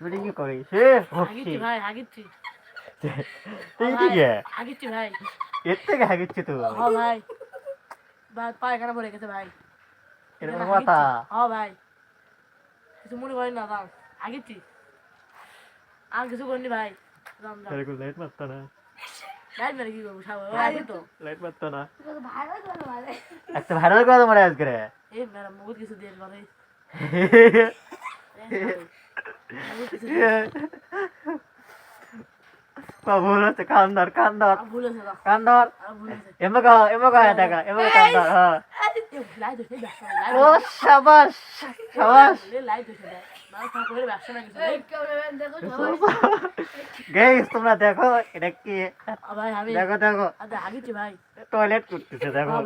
তুই কি করিস ভাই হাগিচ্ছি ভাই এর থেকে হাগিচ্ছি তুই ভাই পায়খানা পড়ে গেছে ভাই এরকম কথা ভাই কিছু মনে করেন না দাও হাগিচ্ছি আর কিছু করিনি ভাই লাইট মারতো না লাইট মেরে কি করবো তো লাইট মারতো না একটা ভাইরাল করে মারে আজকে রে এই ম্যাডাম বহুত কিছু দিয়ে মানে ভুল হচ্ছে কান্দর দেখা কান্দর ও সাবাস গাইস তোমরা দেখো এটা কি দেখো ভাই টয়লেট করতেছে দেখো